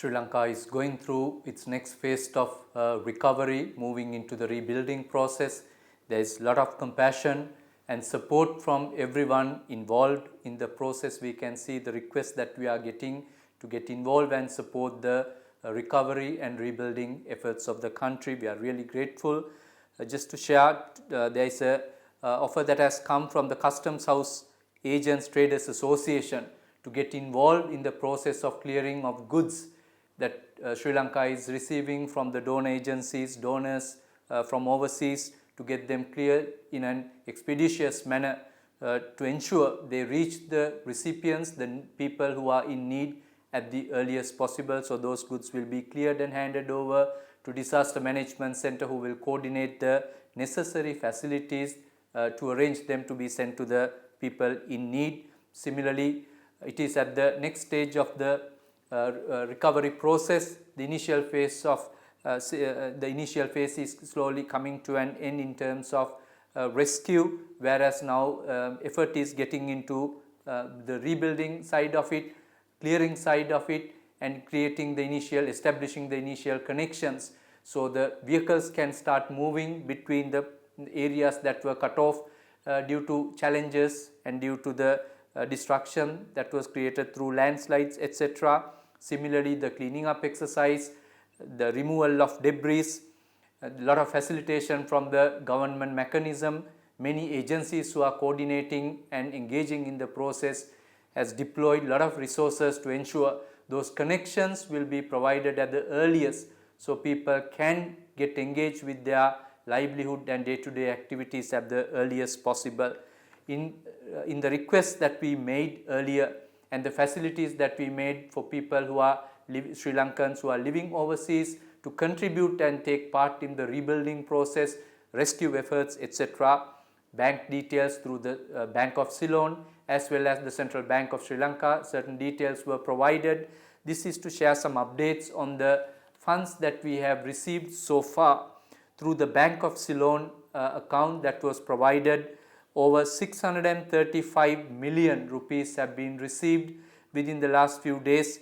Sri Lanka is going through its next phase of recovery, moving into the rebuilding process. There is a lot of compassion and support from everyone involved in the process. We can see the request that we are getting to get involved and support the recovery and rebuilding efforts of the country. We are really grateful. Just to share, there is a offer that has come from the Customs House Agents Traders Association to get involved in the process of clearing of goods that Sri Lanka is receiving from the donor agencies, donors from overseas, to get them cleared in an expeditious manner to ensure they reach the recipients, the people who are in need, at the earliest possible. So those goods will be cleared and handed over to Disaster Management Center, who will coordinate the necessary facilities to arrange them to be sent to the people in need. Similarly, it is at the next stage of the recovery process. The initial phase is slowly coming to an end in terms of rescue, whereas now effort is getting into the rebuilding side of it, clearing side of it, and establishing the initial connections, so the vehicles can start moving between the areas that were cut off due to challenges and due to the destruction that was created through landslides, etc. Similarly, the cleaning up exercise, the removal of debris, a lot of facilitation from the government mechanism. Many agencies who are coordinating and engaging in the process has deployed a lot of resources to ensure those connections will be provided at the earliest, so people can get engaged with their livelihood and day-to-day activities at the earliest possible. In the requests that we made earlier and the facilities that we made for people who are Sri Lankans who are living overseas to contribute and take part in the rebuilding process, rescue efforts, etc., bank details through the Bank of Ceylon as well as the Central Bank of Sri Lanka, certain details were provided. This is to share some updates on the funds that we have received so far through the Bank of Ceylon account that was provided. Over 635 million rupees have been received within the last few days.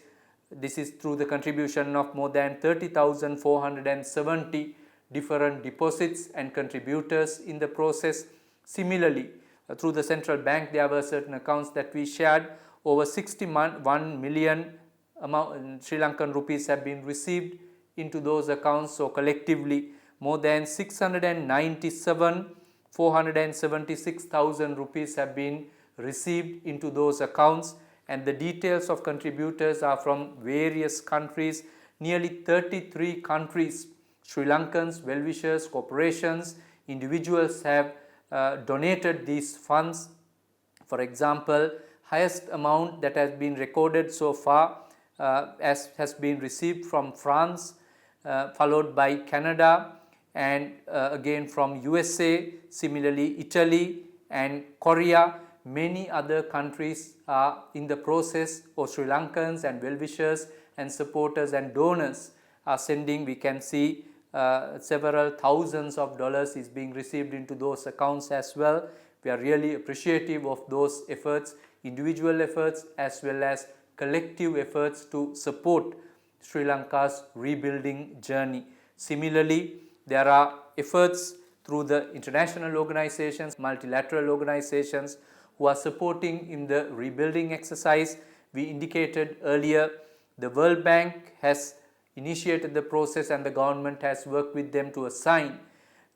This is through the contribution of more than 30,470 different deposits and contributors in the process. Similarly, through the central bank, there were certain accounts that we shared. Over 61 million Sri Lankan rupees have been received into those accounts. So collectively, more than 476,000 rupees have been received into those accounts, and the details of contributors are from various countries. Nearly 33 countries, Sri Lankans, well-wishers, corporations, individuals have donated these funds. For example, highest amount that has been recorded so far has been received from France, followed by Canada, and again from USA, similarly Italy and Korea. Many other countries are in the process, or Sri Lankans and well-wishers and supporters and donors are sending. We can see several thousands of dollars is being received into those accounts as well. We are really appreciative of those efforts, individual efforts as well as collective efforts to support Sri Lanka's rebuilding journey. Similarly, there are efforts through the international organizations, multilateral organizations who are supporting in the rebuilding exercise. We indicated earlier the World Bank has initiated the process and the government has worked with them to assign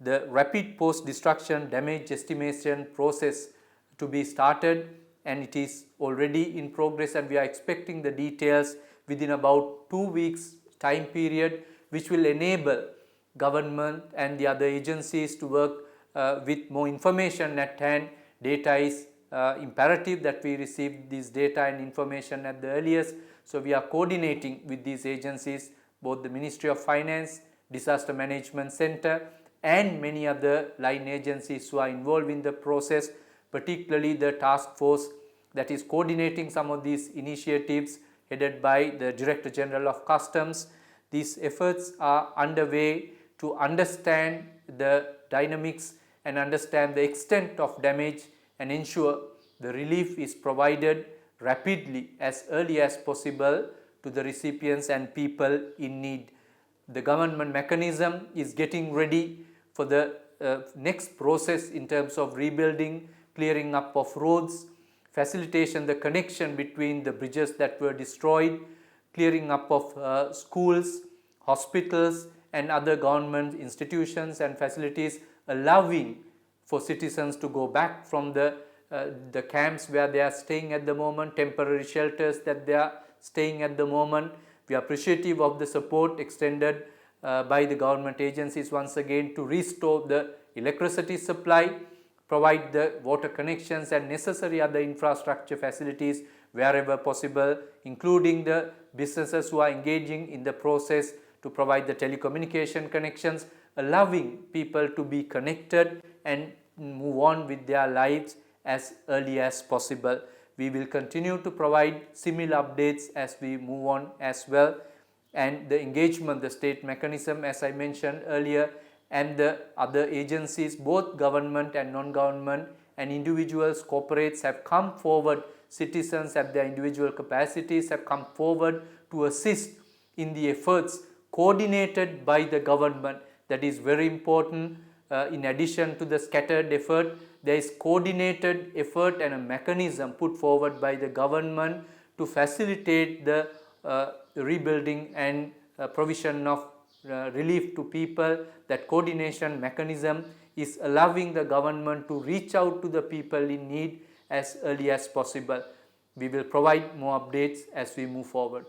the rapid post-destruction damage estimation process to be started, and it is already in progress, and we are expecting the details within about 2 weeks time period, which will enable government and the other agencies to work with more information at hand. Data is imperative that we receive this data and information at the earliest. So we are coordinating with these agencies, both the Ministry of Finance, Disaster Management Center, and many other line agencies who are involved in the process, particularly the task force that is coordinating some of these initiatives headed by the Director General of Customs. These efforts are underway to understand the dynamics and understand the extent of damage and ensure the relief is provided rapidly as early as possible to the recipients and people in need. The government mechanism is getting ready for the next process in terms of rebuilding, clearing up of roads, facilitation the connection between the bridges that were destroyed, clearing up of schools, hospitals and other government institutions and facilities, allowing for citizens to go back from the camps where they are staying at the moment, temporary shelters that they are staying at the moment. We are appreciative of the support extended by the government agencies once again to restore the electricity supply, provide the water connections and necessary other infrastructure facilities wherever possible, including the businesses who are engaging in the process to provide the telecommunication connections, allowing people to be connected and move on with their lives as early as possible. We will continue to provide similar updates as we move on as well, and the engagement, the state mechanism as I mentioned earlier, and the other agencies, both government and non-government and individuals, corporates have come forward, citizens at their individual capacities have come forward to assist in the efforts coordinated by the government. That is very important. In addition to the scattered effort, there is coordinated effort and a mechanism put forward by the government to facilitate the rebuilding and provision of relief to people. That coordination mechanism is allowing the government to reach out to the people in need as early as possible. We will provide more updates as we move forward.